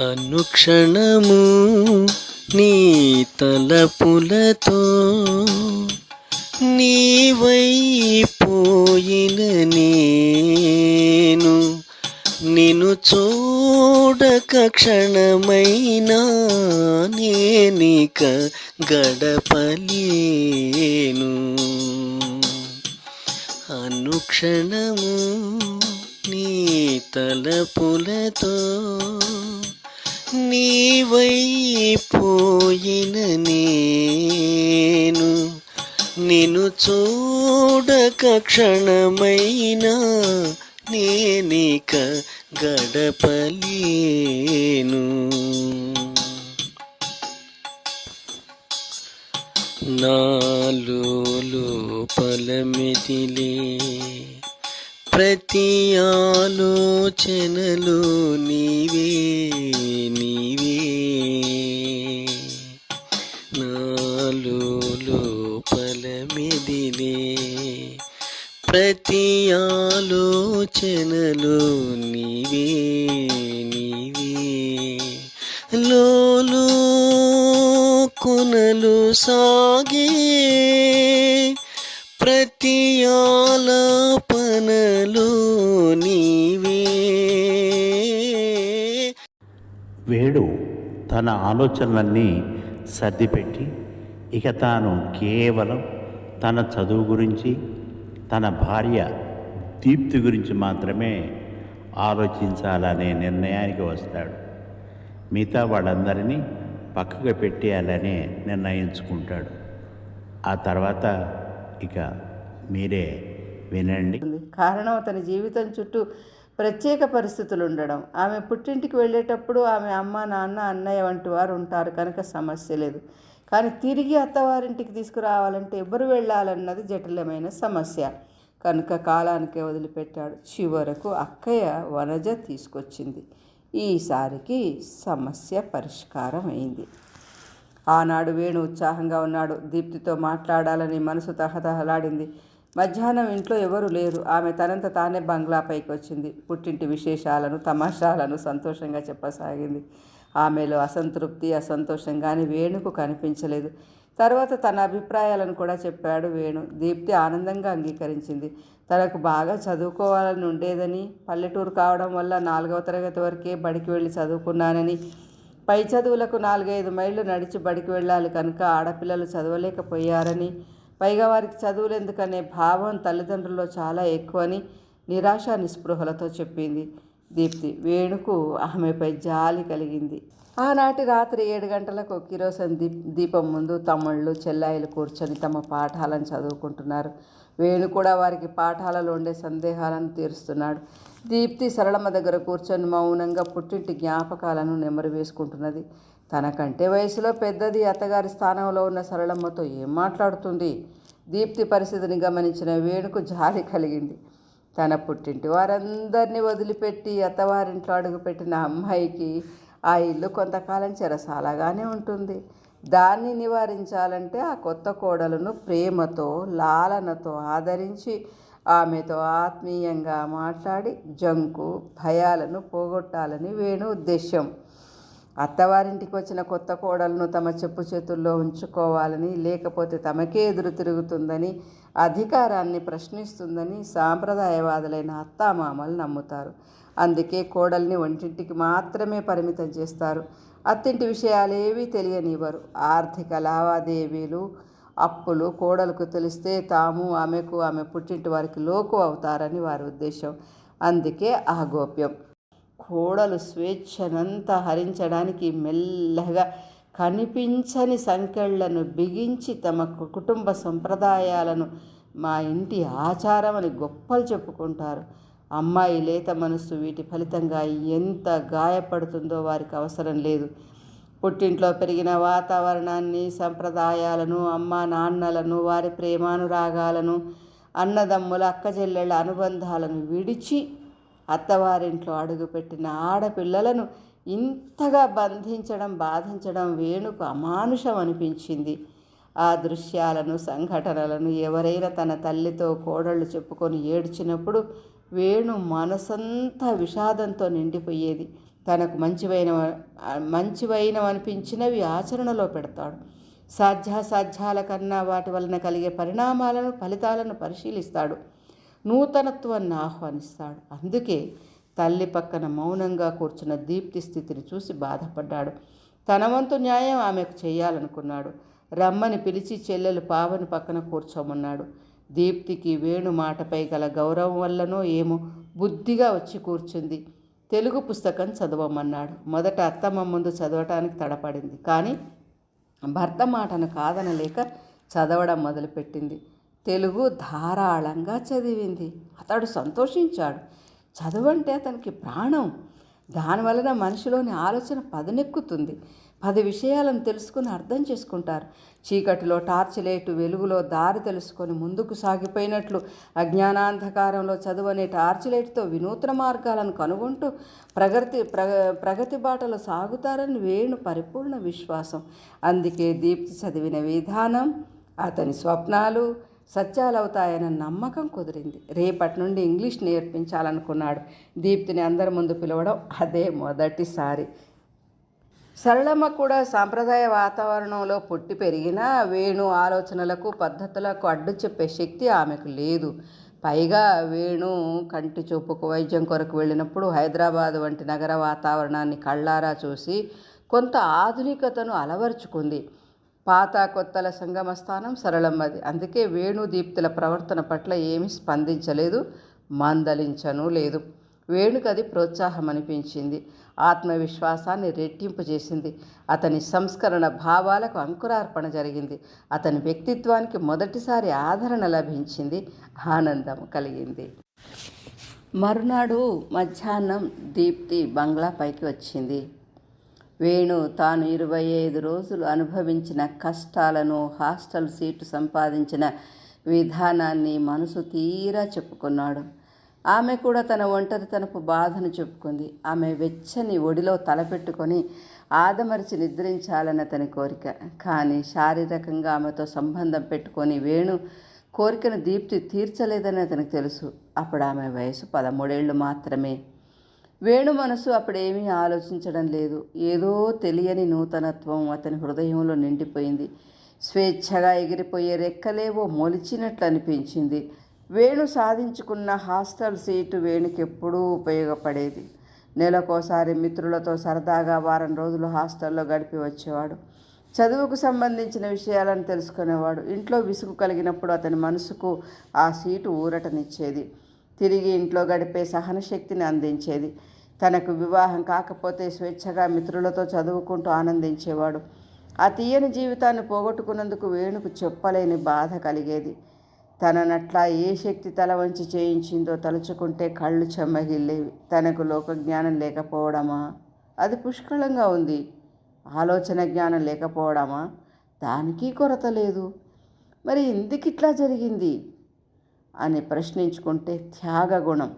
అనుక్షణము నీ తలపులతో నీవైపోయిన నేను నిన్ను చూడక క్షణమైనా నేనిక గడపలేను. అనుక్షణము నీ తలపులతో నీవైపోయిన నేను నిన్ను చూడక క్షణమైనా నేనిక గడపలేను. నాలో లోపల మెదిలే ప్రతి ఆలోచనలో నీవే నీవే, నాలో లోపల మెదిలే ప్రతి ఆలోచనలో నీవే నీవే, లోలో కొనలు సాగే ప్రతి ఆలాపనలో నీవే. వేణు తన ఆలోచనలన్నీ సర్దిపెట్టి ఇక తాను కేవలం తన చదువు గురించి, తన భార్య దీప్తి గురించి మాత్రమే ఆలోచించాలనే నిర్ణయానికి వస్తాడు. మిగతా వాళ్ళందరినీ పక్కకు పెట్టేయాలని నిర్ణయించుకుంటాడు. ఆ తర్వాత ఇక మీరే వినండి. కారణం అతని జీవితం చుట్టూ ప్రత్యేక పరిస్థితులు ఉండడం. ఆమె పుట్టింటికి వెళ్ళేటప్పుడు ఆమె అమ్మ, నాన్న, అన్నయ్య వంటి వారు ఉంటారు కనుక సమస్య లేదు. కానీ తిరిగి అత్తవారింటికి తీసుకురావాలంటే ఎవరు వెళ్ళాలన్నది జటిలమైన సమస్య కనుక కాలానికే వదిలిపెట్టాడు. చివరకు అక్కయ్య వనజ తీసుకొచ్చింది. ఈసారికి సమస్య పరిష్కారం అయింది. ఆనాడు వేణు ఉత్సాహంగా ఉన్నాడు. దీప్తితో మాట్లాడాలని మనసు తహతహలాడింది. మధ్యాహ్నం ఇంట్లో ఎవరూ లేరు. ఆమె తనంత తానే బంగ్లాపైకి వచ్చింది. పుట్టింటి విశేషాలను, తమాషాలను సంతోషంగా చెప్పసాగింది. ఆమెలో అసంతృప్తి, అసంతోషం కానీ వేణుకు కనిపించలేదు. తర్వాత తన అభిప్రాయాలను కూడా చెప్పాడు వేణు. దీప్తి ఆనందంగా అంగీకరించింది. తనకు బాగా చదువుకోవాలని ఉండేదని, పల్లెటూరు కావడం వల్ల 4వ తరగతి వరకే బడికి వెళ్ళి చదువుకున్నానని, పై చదువులకు 4-5 మైళ్ళు నడిచి బడికి వెళ్ళాలి కనుక ఆడపిల్లలు చదవలేకపోయారని, పైగా వారికి చదువులెందుకనే భావం తల్లిదండ్రుల్లో చాలా ఎక్కువని నిరాశ నిస్పృహలతో చెప్పింది దీప్తి. వేణుకు ఆమెపై జాలి కలిగింది. ఆనాటి రాత్రి 7 గంటలకు కిరోసిన్ దీపం ముందు తమ్ముళ్ళు, చెల్లాయిలు కూర్చొని తమ పాఠాలను చదువుకుంటున్నారు. వేణు కూడా వారికి పాఠాలలో ఉండే సందేహాలను తీరుస్తున్నాడు. దీప్తి సరళమ్మ దగ్గర కూర్చొని మౌనంగా పుట్టింటి జ్ఞాపకాలను నెమరు వేసుకుంటున్నది. తనకంటే వయసులో పెద్దది, అత్తగారి స్థానంలో ఉన్న సరళమ్మతో ఏం మాట్లాడుతుంది? దీప్తి పరిస్థితిని గమనించిన వేణుకు జాలి కలిగింది. తన పుట్టింటి వారందరినీ వదిలిపెట్టి అత్తవారింట్లో అడుగుపెట్టిన అమ్మాయికి ఆ ఇల్లు కొంతకాలం చెరసాలగానే ఉంటుంది. దాన్ని నివారించాలంటే ఆ కొత్త కోడలను ప్రేమతో, లాలనతో ఆదరించి ఆమెతో ఆత్మీయంగా మాట్లాడి జంకు, భయాలను పోగొట్టాలని వేణు ఉద్దేశం. అత్తవారింటికి వచ్చిన కొత్త కోడలను తమ చెప్పు చేతుల్లో ఉంచుకోవాలని, లేకపోతే తమకే ఎదురు తిరుగుతుందని, అధికారాన్ని ప్రశ్నిస్తుందని సాంప్రదాయవాదులైన అత్తామామలు నమ్ముతారు. అందుకే కోడల్ని వంటింటికి మాత్రమే పరిమితం చేస్తారు. అత్తింటి విషయాలేవీ తెలియనివ్వరు. ఆర్థిక లావాదేవీలు, అప్పులు కోడలకు తెలిస్తే తాము, ఆమెకు, ఆమె పుట్టింటి వారికి లోకు అవుతారని వారి ఉద్దేశం. అందుకే ఆ గోప్యం. కోడలు స్వేచ్ఛనంతా హరించడానికి మెల్లగా కనిపించని సంకెళ్లను బిగించి తమ కుటుంబ సంప్రదాయాలను మా ఇంటి ఆచారం అని గొప్పలు చెప్పుకుంటారు. అమ్మాయి లేత మనస్సు వీటి ఫలితంగా ఎంత గాయపడుతుందో వారికి అవసరం లేదు. పుట్టింట్లో పెరిగిన వాతావరణాన్ని, సంప్రదాయాలను, అమ్మా నాన్నలను, వారి ప్రేమానురాగాలను, అన్నదమ్ముల అక్కచెల్లెళ్ళ అనుబంధాలను విడిచి అత్తవారింట్లో అడుగుపెట్టిన ఆడపిల్లలను ఇంతగా బంధించడం, బాధించడం వేణుకు అమానుషం అనిపించింది. ఆ దృశ్యాలను, సంఘటనలను ఎవరైనా తన తల్లితో కోడళ్ళు చెప్పుకొని ఏడ్చినప్పుడు వేణు మనసంతా విషాదంతో నిండిపోయేది. తనకు మంచివైనవనిపించినవి ఆచరణలో పెడతాడు. సాధ్యాసాధ్యాల కన్నా వాటి వలన కలిగే ఫలితాలను పరిశీలిస్తాడు. నూతనత్వాన్ని ఆహ్వానిస్తాడు. అందుకే తల్లి పక్కన మౌనంగా కూర్చున్న దీప్తి స్థితిని చూసి బాధపడ్డాడు. తన వంతు న్యాయం ఆమెకు చేయాలనుకున్నాడు. రమ్మని పిలిచి చెల్లెలు పావని పక్కన కూర్చోమన్నాడు. దీప్తికి వేణు మాటపై గల గౌరవం వల్లనో ఏమో బుద్ధిగా వచ్చి కూర్చుంది. తెలుగు పుస్తకం చదవమన్నాడు. మొదట అత్తమ్మ ముందు చదవటానికి తడపడింది. కానీ భర్త మాటను కాదనలేక చదవడం మొదలుపెట్టింది. తెలుగు ధారాళంగా చదివింది. అతడు సంతోషించాడు. చదువంటే అతనికి ప్రాణం. దానివలన మనిషిలోని ఆలోచన పదునెక్కుతుంది. 10 విషయాలను తెలుసుకుని అర్థం చేసుకుంటారు. చీకటిలో టార్చ్ లైటు వెలుగులో దారి తెలుసుకొని ముందుకు సాగిపోయినట్లు అజ్ఞానాంధకారంలో చదువనే టార్చ్ లైట్తో వినూత్న మార్గాలను కనుగొంటూ ప్రగతి బాటలో సాగుతారని వేణు పరిపూర్ణ విశ్వాసం. అందుకే దీప్తి చదివిన విధానం అతని స్వప్నాలు సత్యాలవుతాయన్న నమ్మకం కుదిరింది. రేపటి నుండి ఇంగ్లీష్ నేర్పించాలనుకున్నాడు. దీప్తిని అందరి ముందు పిలవడం అదే మొదటిసారి. సరళమ్మ కూడా సాంప్రదాయ వాతావరణంలో పుట్టి పెరిగినా వేణు ఆలోచనలకు పద్ధతులకు అడ్డు చెప్పే శక్తి ఆమెకు లేదు. పైగా వేణు కంటి చూపుకు వైద్యం కొరకు వెళ్ళినప్పుడు హైదరాబాద్ వంటి నగర వాతావరణాన్ని కళ్ళారా చూసి కొంత ఆధునికతను అలవరుచుకుంది. పాత కొత్తల సంగమ స్థానం సరళమ్మది. అందుకే వేణు దీప్తుల ప్రవర్తన పట్ల ఏమీ స్పందించలేదు, మందలించను లేదు. వేణుకు అది ప్రోత్సాహం అనిపించింది. ఆత్మవిశ్వాసాన్ని రెట్టింపు చేసింది. అతని సంస్కరణ భావాలకు అంకురార్పణ జరిగింది. అతని వ్యక్తిత్వానికి మొదటిసారి ఆదరణ లభించింది. ఆనందం కలిగింది. మరునాడు మధ్యాహ్నం దీప్తి బంగ్లా పైకి వచ్చింది. వేణు తాను 25 రోజులు అనుభవించిన కష్టాలను, హాస్టల్ సీటు సంపాదించిన విధానాన్ని మనసు తీరా చెప్పుకున్నాడు. ఆమె కూడా తన ఒంటరితనపు బాధను చెప్పుకుంది. ఆమె వెచ్చని ఒడిలో తలపెట్టుకొని ఆదమరిచి నిద్రించాలని అతని కోరిక. కానీ శారీరకంగా ఆమెతో సంబంధం పెట్టుకొని వేణు కోరికను దీప్తి తీర్చలేదని అతనికి తెలుసు. అప్పుడు ఆమె వయసు 13 ఏళ్ళు మాత్రమే. వేణు మనసు అప్పుడేమీ ఆలోచించడం లేదు. ఏదో తెలియని నూతనత్వం అతని హృదయంలో నిండిపోయింది. స్వేచ్ఛగా ఎగిరిపోయే రెక్కలేవో మొలిచినట్లు అనిపించింది. వేణు సాధించుకున్న హాస్టల్ సీటు వేణుకి ఎప్పుడూ ఉపయోగపడేది. నెలకోసారి మిత్రులతో సరదాగా వారం రోజులు హాస్టల్లో గడిపి వచ్చేవాడు. చదువుకు సంబంధించిన విషయాలను తెలుసుకునేవాడు. ఇంట్లో విసుగు కలిగినప్పుడు అతని మనసుకు ఆ సీటు ఊరటనిచ్చేది. తిరిగి ఇంట్లో గడిపే సహనశక్తిని అందించేది. తనకు వివాహం కాకపోతే స్వేచ్ఛగా మిత్రులతో చదువుకుంటూ ఆనందించేవాడు. ఆ తీయని జీవితాన్ని పోగొట్టుకున్నందుకు వేణుకు చెప్పలేని బాధ కలిగేది. తననట్లా ఏ శక్తి తల వంచి చేయించిందో తలుచుకుంటే కళ్ళు చెమ్మగిల్లేవి. తనకు లోకజ్ఞానం లేకపోవడమా? అది పుష్కలంగా ఉంది. ఆలోచన జ్ఞానం లేకపోవడమా? దానికి కొరత లేదు. మరి ఎందుకిట్లా జరిగింది అని ప్రశ్నించుకుంటే త్యాగగుణం,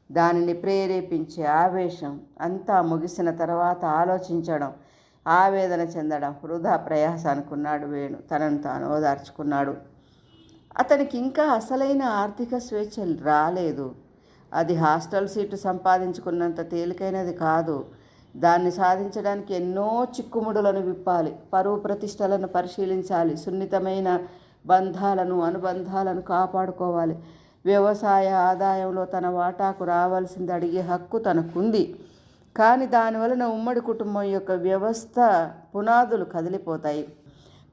దానిని ప్రేరేపించే ఆవేశం, అంతా ముగిసిన తర్వాత ఆలోచించడం, ఆవేదన చెందడం వృధా ప్రయాస అనుకున్నాడు వేణు. తనను తాను ఓదార్చుకున్నాడు. అతనికి ఇంకా అసలైన ఆర్థిక స్వేచ్ఛ రాలేదు. అది హాస్టల్ సీటు సంపాదించుకున్నంత తేలికైనది కాదు. దాన్ని సాధించడానికి ఎన్నో చిక్కుముడులను విప్పాలి. పరువు ప్రతిష్టలను పరిశీలించాలి. సున్నితమైన బంధాలను, అనుబంధాలను కాపాడుకోవాలి. వ్యవసాయ ఆదాయంలో తన వాటాకు రావాల్సింది అడిగే హక్కు తనకుంది. కానీ దానివలన ఉమ్మడి కుటుంబం యొక్క వ్యవస్థ పునాదులు కదిలిపోతాయి.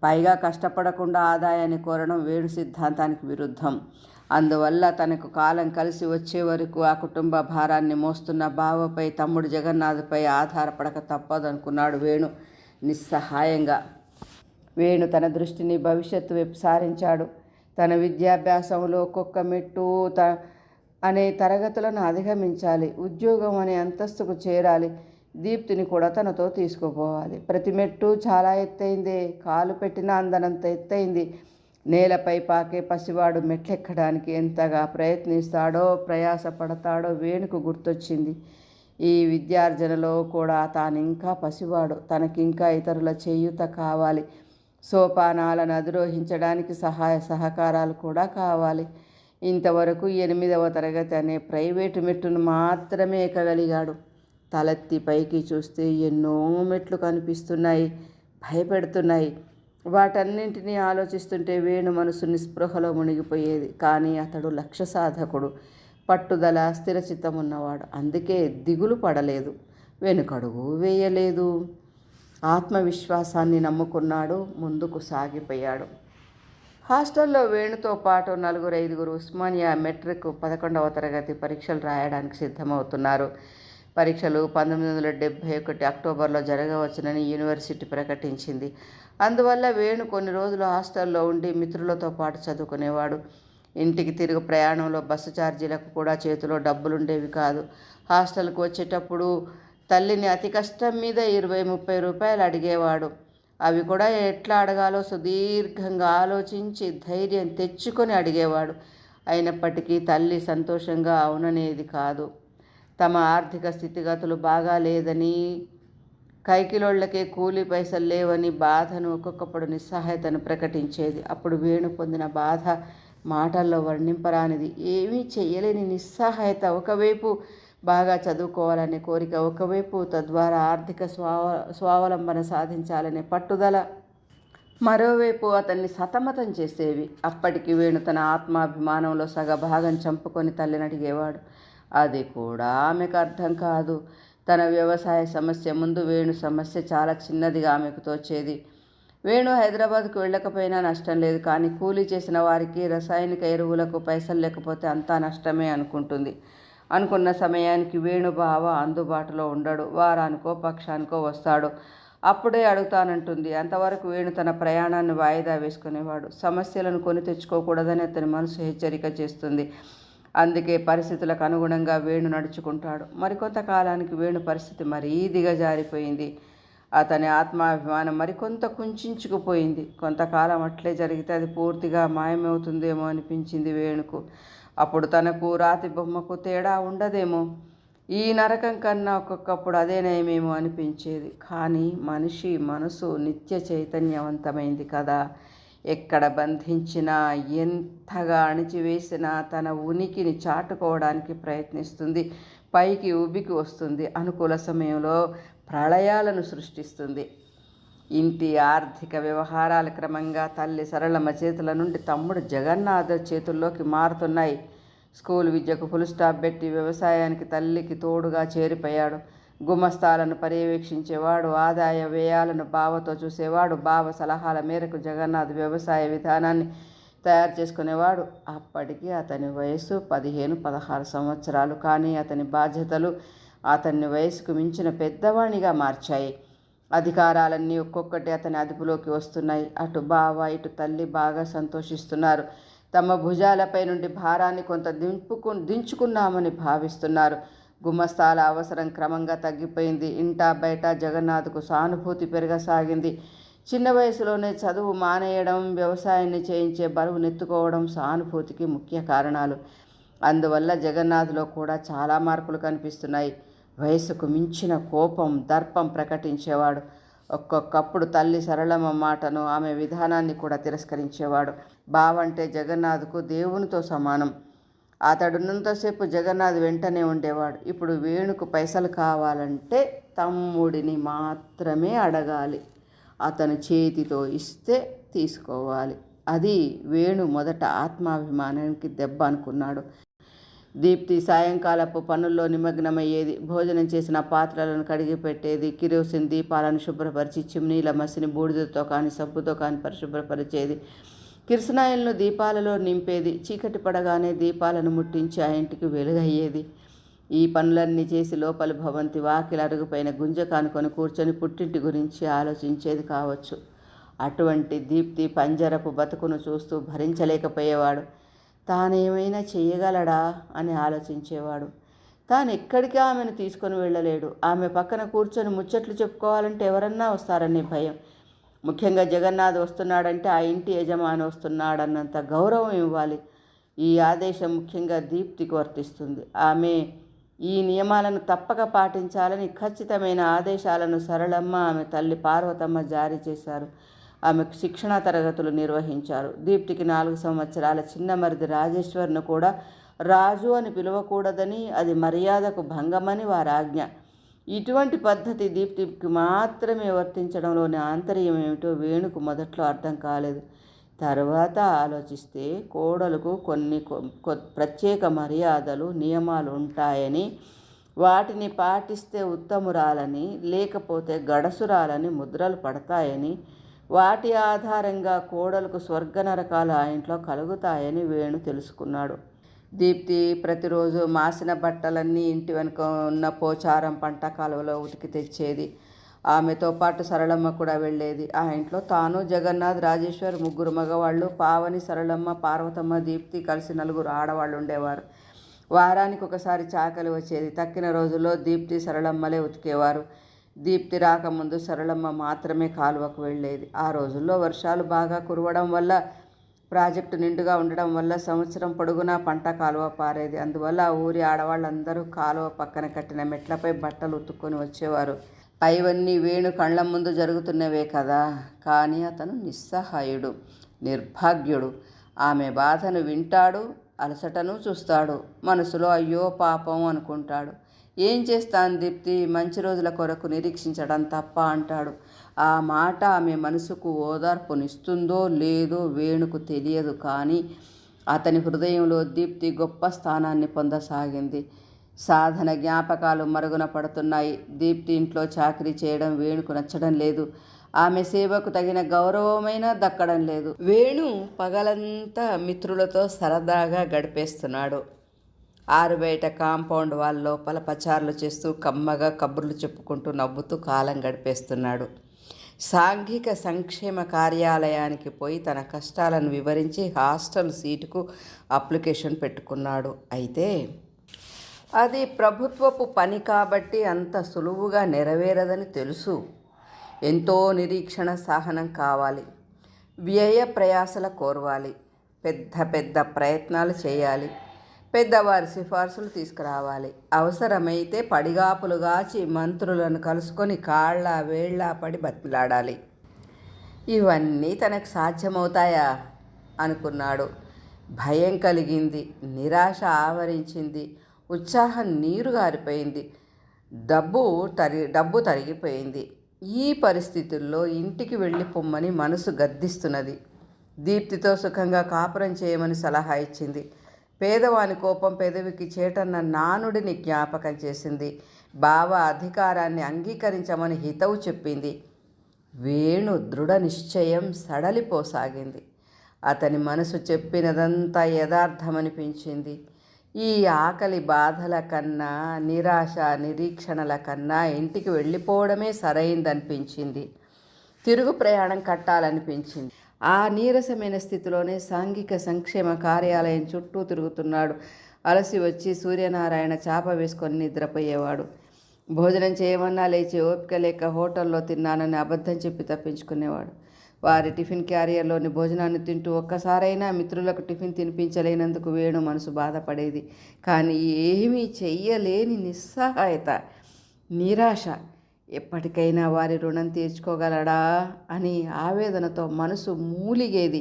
పైగా కష్టపడకుండా ఆదాయాన్ని కోరడం వేణు సిద్ధాంతానికి విరుద్ధం. అందువల్ల తనకు కాలం కలిసి వచ్చే వరకు ఆ కుటుంబ భారాన్ని మోస్తున్న బావపై, తమ్ముడు జగన్నాథ్పై ఆధారపడక తప్పదనుకున్నాడు వేణు నిస్సహాయంగా. వేణు తన దృష్టిని భవిష్యత్తు వైపు సారించాడు. తన విద్యాభ్యాసంలో ఒక్కొక్క మెట్టు అనే తరగతులను అధిగమించాలి. ఉద్యోగం అనే అంతస్తుకు చేరాలి. దీప్తిని కూడా తనతో తీసుకుపోవాలి. ప్రతి మెట్టు చాలా ఎత్తైందే. కాలు పెట్టిన అందనంత ఎత్తైంది. నేలపై పాకే పసివాడు మెట్లెక్కడానికి ఎంతగా ప్రయత్నిస్తాడో, ప్రయాసపడతాడో వేణుకు గుర్తొచ్చింది. ఈ విద్యార్జనలో కూడా తానింకా పసివాడు. తనకింకా ఇతరుల చేయూత కావాలి. సోపానాలను అధిరోహించడానికి సహాయ సహకారాలు కూడా కావాలి. ఇంతవరకు 8వ తరగతి అనే ప్రైవేటు మెట్టును మాత్రమే ఎక్కగలిగాడు. తలెత్తి పైకి చూస్తే ఎన్నో మెట్లు కనిపిస్తున్నాయి, భయపెడుతున్నాయి. వాటన్నింటినీ ఆలోచిస్తుంటే వేణు మనసు నిస్పృహలో మునిగిపోయేది. కానీ అతడు లక్ష్య సాధకుడు, పట్టుదల, స్థిరచిత్తం ఉన్నవాడు. అందుకే దిగులు పడలేదు, వెనుకడుగు వేయలేదు. ఆత్మవిశ్వాసాన్ని నమ్ముకున్నాడు, ముందుకు సాగిపోయాడు. హాస్టల్లో వేణుతో పాటు 4-5 ఉస్మానియా మెట్రిక్ 11వ తరగతి పరీక్షలు రాయడానికి సిద్ధమవుతున్నారు. పరీక్షలు 1971 అక్టోబర్లో జరగవచ్చునని యూనివర్సిటీ ప్రకటించింది. అందువల్ల వేణు కొన్ని రోజులు హాస్టల్లో ఉండి మిత్రులతో పాటు చదువుకునేవాడు. ఇంటికి తిరుగు ప్రయాణంలో బస్సు ఛార్జీలకు కూడా చేతిలో డబ్బులుండేవి కాదు. హాస్టల్కు వచ్చేటప్పుడు తల్లిని అతి కష్టం మీద 20-30 రూపాయలు అడిగేవాడు. అవి కూడా ఎట్లా అడగాలో సుదీర్ఘంగా ఆలోచించి ధైర్యం తెచ్చుకొని అడిగేవాడు. అయినప్పటికీ తల్లి సంతోషంగా అవుననేది కాదు. తమ ఆర్థిక స్థితిగతులు బాగా లేదని, కైకిలోళ్లకే కూలీ పైసలు లేవని బాధను, ఒక్కొక్కప్పుడు నిస్సహాయతను ప్రకటించేది. అప్పుడు వేణు పొందిన బాధ మాటల్లో వర్ణింపరానిది. ఏమీ చెయ్యలేని నిస్సహాయత. ఒకవైపు బాగా చదువుకోవాలనే కోరిక, ఒకవైపు తద్వారా ఆర్థిక స్వావలంబన సాధించాలనే పట్టుదల, మరోవైపు అతన్ని సతమతం చేసేవి. అప్పటికి వేణు తన ఆత్మాభిమానంలో సగభాగం చంపుకొని తల్లిని అడిగేవాడు. అది కూడా ఆమెకు అర్థం కాదు. తన వ్యవసాయ సమస్య ముందు వేణు సమస్య చాలా చిన్నదిగా ఆమెకు తోచేది. వేణు హైదరాబాద్కు వెళ్ళకపోయినా నష్టం లేదు, కానీ కూలీ చేసిన వారికి రసాయనిక ఎరువులకు పైసలు లేకపోతే అంతా నష్టమే అనుకుంటుంది. అనుకున్న సమయానికి వేణు బావ అందుబాటులో ఉండడు. వారానికో పక్షానికో వస్తాడు. అప్పుడే అడుగుతానంటుంది. అంతవరకు వేణు తన ప్రయాణాన్ని వాయిదా వేసుకునేవాడు. సమస్యలను కొని తెచ్చుకోకూడదని అతని మనసు హెచ్చరిక చేస్తుంది. అందుకే పరిస్థితులకు అనుగుణంగా వేణు నడుచుకుంటాడు. మరికొంతకాలానికి వేణు పరిస్థితి మరీ దిగజారిపోయింది. అతని ఆత్మాభిమానం మరికొంత కుంచుకుపోయింది. కొంతకాలం అట్లే జరిగితే అది పూర్తిగా మాయమవుతుందేమో అనిపించింది వేణుకు. అప్పుడు తనకు రాతి బొమ్మకు తేడా ఉండదేమో, ఈ నరకం కన్నా ఒక్కొక్కప్పుడు అదే నయమేమో అనిపించేది. కానీ మనిషి మనసు నిత్య చైతన్యవంతమైంది కదా. ఎక్కడ బంధించినా, ఎంతగా అణిచివేసినా తన ఉనికిని చాటుకోవడానికి ప్రయత్నిస్తుంది. పైకి ఉబికి వస్తుంది. అనుకూల సమయంలో ప్రళయాలను సృష్టిస్తుంది. ఇంటి ఆర్థిక వ్యవహారాలు క్రమంగా తల్లి సరళమ్మ చేతుల నుండి తమ్ముడు జగన్నాథ్ చేతుల్లోకి మారుతున్నాయి. స్కూల్ విద్యకు ఫుల్ స్టాప్ పెట్టి వ్యవసాయానికి తల్లికి తోడుగా చేరిపోయాడు. గుమస్తాలను పర్యవేక్షించేవాడు. ఆదాయ వ్యయాలను బావతో చూసేవాడు. బావ సలహాల మేరకు జగన్నాథ్ వ్యవసాయ విధానాన్ని తయారు చేసుకునేవాడు. అప్పటికి అతని వయసు 15-16 సంవత్సరాలు. కానీ అతని బాధ్యతలు అతన్ని వయసుకు మించిన పెద్దవాణిగా మార్చాయి. అధికారాలన్నీ ఒక్కొక్కటి అతని అదుపులోకి వస్తున్నాయి. అటు బావ ఇటు తల్లి బాగా సంతోషిస్తున్నారు. తమ భుజాలపై నుండి భారాన్ని కొంత దించుకున్నామని భావిస్తున్నారు. గుమస్తాల అవసరం క్రమంగా తగ్గిపోయింది. ఇంటా బయట జగన్నాథ్కు సానుభూతి పెరగసాగింది. చిన్న వయసులోనే చదువు మానేయడం, వ్యవసాయాన్ని చేయించే బరువు నెత్తుకోవడం సానుభూతికి ముఖ్య కారణాలు. అందువల్ల జగన్నాథ్లో కూడా చాలా మార్పులు కనిపిస్తున్నాయి. వయసుకు మించిన కోపం, దర్పం ప్రకటించేవాడు. ఒక్కొక్కప్పుడు తల్లి సరళమ్మ మాటను, ఆమె విధానాన్ని కూడా తిరస్కరించేవాడు. బావంటే జగన్నాథ్కు దేవునితో సమానం. అతడున్నంతసేపు జగన్నాథ్ వెంటనే ఉండేవాడు. ఇప్పుడు వేణుకు పైసలు కావాలంటే తమ్ముడిని మాత్రమే అడగాలి. అతను చేతితో ఇస్తే తీసుకోవాలి. అది వేణు మొదట ఆత్మాభిమానానికి దెబ్బ అనుకున్నాడు. దీప్తి సాయంకాలపు పనుల్లో నిమగ్నమయ్యేది. భోజనం చేసిన పాత్రలను కడిగి పెట్టేది. కిరోసిన్ దీపాలను శుభ్రపరిచి చిమ్నీల మసిని బూడిదతో కానీ సబ్బుతో కానీ పరిశుభ్రపరిచేది. కిరసనాయిలను దీపాలలో నింపేది. చీకటి పడగానే దీపాలను ముట్టించి ఆ ఇంటికి వెలుగయ్యేది. ఈ పనులన్నీ చేసి లోపలి భవంతి వాకిలి అరుగుపైన గుంజ కానుకొని కూర్చొని పుట్టింటి గురించి ఆలోచించేది కావచ్చు. అటువంటి దీప్తి పంజరపు బతుకును చూస్తూ భరించలేకపోయేవాడు. తానేమైనా చెయ్యగలడా అని ఆలోచించేవాడు. తాను ఎక్కడికి ఆమెను తీసుకొని వెళ్ళలేడు. ఆమె పక్కన కూర్చొని ముచ్చట్లు చెప్పుకోవాలంటే ఎవరన్నా వస్తారనే భయం. ముఖ్యంగా జగన్నాథ్ వస్తున్నాడంటే ఆ ఇంటి యజమాని వస్తున్నాడన్నంత గౌరవం ఇవ్వాలి. ఈ ఆదేశం ముఖ్యంగా దీప్తికి వర్తిస్తుంది. ఆమె ఈ నియమాలను తప్పక పాటించాలని ఖచ్చితమైన ఆదేశాలను సరళమ్మ, ఆమె తల్లి పార్వతమ్మ జారీ చేశారు. ఆమెకు శిక్షణా తరగతులు నిర్వహించారు. దీప్తికి 4 సంవత్సరాల చిన్న మరిది రాజేశ్వర్ను కూడా రాజు అని పిలవకూడదని, అది మర్యాదకు భంగమని వారి ఆజ్ఞ. ఇటువంటి పద్ధతి దీప్తికి మాత్రమే వర్తించడంలోని ఆంతర్యం ఏమిటో వేణుకు మొదట్లో అర్థం కాలేదు. తర్వాత ఆలోచిస్తే కోడలకు కొన్ని ప్రత్యేక మర్యాదలు నియమాలు ఉంటాయని, వాటిని పాటిస్తే ఉత్తమురాలని లేకపోతే గడసురాలని ముద్రలు పడతాయని, వాటి ఆధారంగా కోడలకు స్వర్గ నరకాలు ఆ ఇంట్లో కలుగుతాయని వేణు తెలుసుకున్నాడు. దీప్తి ప్రతిరోజు మాసిన బట్టలన్నీ ఇంటి వెనుక ఉన్న పోచారం పంట కాలువలో ఉతికి తెచ్చేది. ఆమెతో పాటు సరళమ్మ కూడా వెళ్ళేది. ఆ ఇంట్లో తాను, జగన్నాథ్, రాజేశ్వర్, 3 మగవాళ్ళు, పావని, సరళమ్మ, పార్వతమ్మ, దీప్తి కలిసి 4 ఆడవాళ్ళు ఉండేవారు. వారానికి ఒకసారి చాకలి వచ్చేది. తక్కిన రోజుల్లో దీప్తి, సరళమ్మలే ఉతికేవారు. దీప్తి రాకముందు సరళమ్మ మాత్రమే కాలువకు వెళ్ళేది. ఆ రోజుల్లో వర్షాలు బాగా కురవడం వల్ల, ప్రాజెక్టు నిండుగా ఉండడం వల్ల సంవత్సరం పొడుగునా పంట కాలువ పారేది. అందువల్ల ఆ ఊరి ఆడవాళ్ళందరూ కాలువ పక్కన కట్టిన మెట్లపై బట్టలు ఉతుక్కొని వచ్చేవారు. పైవన్నీ వేణు కళ్ళ ముందు జరుగుతున్నవే కదా. కానీ అతను నిస్సహాయుడు, నిర్భాగ్యుడు. ఆమె బాధను వింటాడు, అలసటను చూస్తాడు. మనసులో అయ్యో పాపం అనుకుంటాడు. ఏం చేస్తాను దీప్తి, మంచి రోజుల కొరకు నిరీక్షించడం తప్ప అంటాడు. ఆ మాట ఆమె మనసుకు ఓదార్పునిస్తుందో లేదో వేణుకు తెలియదు. కానీ అతని హృదయంలో దీప్తి గొప్ప స్థానాన్ని పొందసాగింది. సాధన జ్ఞాపకాలు మరుగున పడుతున్నాయి. దీప్తి ఇంట్లో చాకరీ చేయడం వేణుకు నచ్చడం లేదు. ఆమె సేవకు తగిన గౌరవమైనా దక్కడం లేదు. వేణు పగలంతా మిత్రులతో సరదాగా గడిపేస్తున్నాడు. ఆరుబయట కాంపౌండ్ వాళ్ళ లోపల పచారులు చేస్తూ కమ్మగా కబుర్లు చెప్పుకుంటూ నవ్వుతూ కాలం గడిపేస్తున్నాడు. సాంఘిక సంక్షేమ కార్యాలయానికి పోయి తన కష్టాలను వివరించి హాస్టల్ సీటుకు అప్లికేషన్ పెట్టుకున్నాడు. అయితే అది ప్రభుత్వపు పని కాబట్టి అంత సులువుగా నెరవేరదని తెలుసు. ఎంతో నిరీక్షణ, సహనం కావాలి. వ్యయ ప్రయాసల కోరవాలి. పెద్ద పెద్ద ప్రయత్నాలు చేయాలి. పెద్దవారి సిఫార్సులు తీసుకురావాలి. అవసరమైతే పడిగాపులు గాచి మంత్రులను కలుసుకొని కాళ్ళ వేళ్ళ పడి బతిలాడాలి. ఇవన్నీ తనకు సాధ్యమవుతాయా అనుకున్నాడు. భయం కలిగింది. నిరాశ ఆవరించింది. ఉత్సాహం నీరు గారిపోయింది. డబ్బు తరిగిపోయింది. ఈ పరిస్థితుల్లో ఇంటికి వెళ్ళి పొమ్మని మనసు గద్దిస్తున్నది. దీప్తితో సుఖంగా కాపురం చేయమని సలహా ఇచ్చింది. పేదవాని కోపం పెదవికి చేటన్న నానుడిని జ్ఞాపకం చేసింది. బావ అధికారాన్ని అంగీకరించమని హితవు చెప్పింది. వేణు దృఢ నిశ్చయం సడలిపోసాగింది. అతని మనసు చెప్పినదంతా యథార్థమనిపించింది. ఈ ఆకలి బాధల కన్నా, నిరాశ నిరీక్షణల కన్నా ఇంటికి వెళ్ళిపోవడమే సరైందనిపించింది. తిరుగు ప్రయాణం కట్టాలనిపించింది. ఆ నీరసమైన స్థితిలోనే సాంఘిక సంక్షేమ కార్యాలయం చుట్టూ తిరుగుతున్నాడు. అలసి వచ్చి సూర్యనారాయణ చాప వేసుకొని నిద్రపోయేవాడు. భోజనం చేయమన్నా లేచి ఓపిక లేక హోటల్లో తిన్నానని అబద్ధం చెప్పి తప్పించుకునేవాడు. వారి టిఫిన్ క్యారియర్లోని భోజనాన్ని తింటూ ఒక్కసారైనా మిత్రులకు టిఫిన్ తినిపించలేనందుకు వేణు మనసు బాధపడేది. కానీ ఏమీ చెయ్యలేని నిస్సహాయత, నిరాశ. ఎప్పటికైనా వారి రుణం తీర్చుకోగలడా అని ఆవేదనతో మనసు మూలిగేది.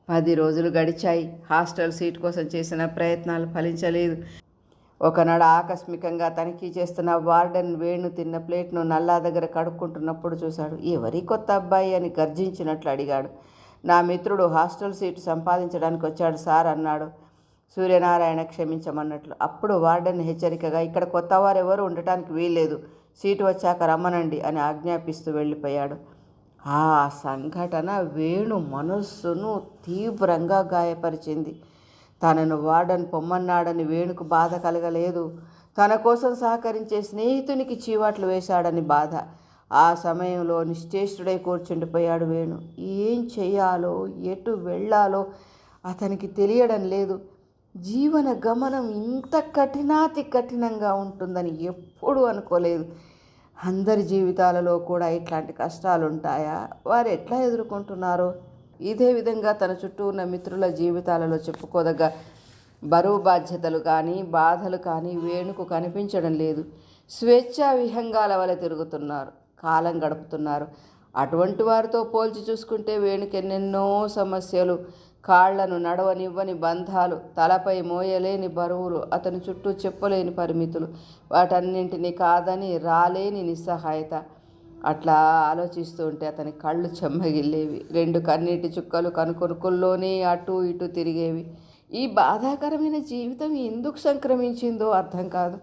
10 రోజులు గడిచాయి. హాస్టల్ సీట్ కోసం చేసిన ప్రయత్నాలు ఫలించలేదు. ఒకనాడు ఆకస్మికంగా తనిఖీ చేస్తున్న వార్డెన్ వేణు తిన్న ప్లేట్ను నల్లా దగ్గర కడుక్కుంటున్నప్పుడు చూశాడు. ఎవరి కొత్త అబ్బాయి అని గర్జించినట్లు అడిగాడు. నా మిత్రుడు హాస్టల్ సీటు సంపాదించడానికి వచ్చాడు సార్ అన్నాడు సూర్యనారాయణ క్షమించమన్నట్లు. అప్పుడు వార్డెన్ హెచ్చరికగా, ఇక్కడ కొత్త వారెవరూ ఉండటానికి వీల్లేదు, సీటు వచ్చాక రమ్మనండి అని ఆజ్ఞాపిస్తూ వెళ్ళిపోయాడు. ఆ సంఘటన వేణు మనస్సును తీవ్రంగా గాయపరిచింది. తనను వార్డెన్ పొమ్మన్నాడని వేణుకు బాధ కలగలేదు. తన కోసం సహకరించే స్నేహితునికి చీవాట్లు వేశాడని బాధ. ఆ సమయంలో నిశ్చేష్టుడై కూర్చుండిపోయాడు వేణు. ఏం చేయాలో, ఎటు వెళ్ళాలో అతనికి తెలియడం లేదు. జీవన గమనం ఇంత కఠినాతి కఠినంగా ఉంటుందని ఎప్పుడూ అనుకోలేదు. అందరి జీవితాలలో కూడా ఇట్లాంటి కష్టాలు ఉంటాయా? వారు ఎట్లా ఎదుర్కొంటున్నారో? ఇదే విధంగా తన చుట్టూ ఉన్న మిత్రుల జీవితాలలో చెప్పుకోదగ్గ బరువు బాధ్యతలు కానీ, బాధలు కానీ వేణుకు కనిపించడం లేదు. స్వేచ్ఛా విహంగాల వలె తిరుగుతున్నారు, కాలం గడుపుతున్నారు. అటువంటి వారితో పోల్చి చూసుకుంటే వేణుకి ఎన్నెన్నో సమస్యలు, కాళ్లను నడవనివ్వని బంధాలు, తలపై మోయలేని బరువులు, అతని చుట్టూ చెప్పలేని పరిమితులు, వాటన్నింటినీ కాదని రాలేని నిస్సహాయత. అట్లా ఆలోచిస్తూ ఉంటే అతని కళ్ళు చెమ్మగిల్లేవి. 2 కన్నీటి చుక్కలు కనుకొనుకుల్లోనే అటూ ఇటూ తిరిగేవి. ఈ బాధాకరమైన జీవితం ఎందుకు సంక్రమించిందో అర్థం కాదు.